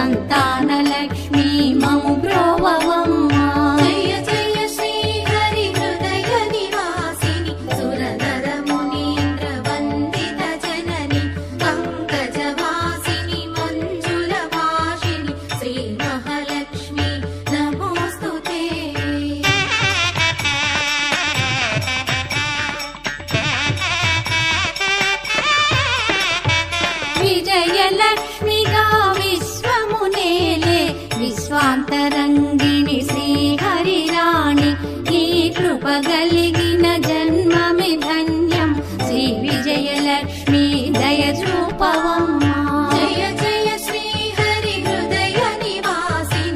సంతానలక్ష్మి మము బ్రోవవమ్మా. జయ జయ శ్రీ హరి హృదయ నివాసిని సురనర మునీంద్ర వందిత జనని పంకజవాసిని మంజుల వాసిని శ్రీ మహాలక్ష్మి నమోస్తుతే. విజయలక్ష్మిగా విశ్వమునేలే విశ్వాంతర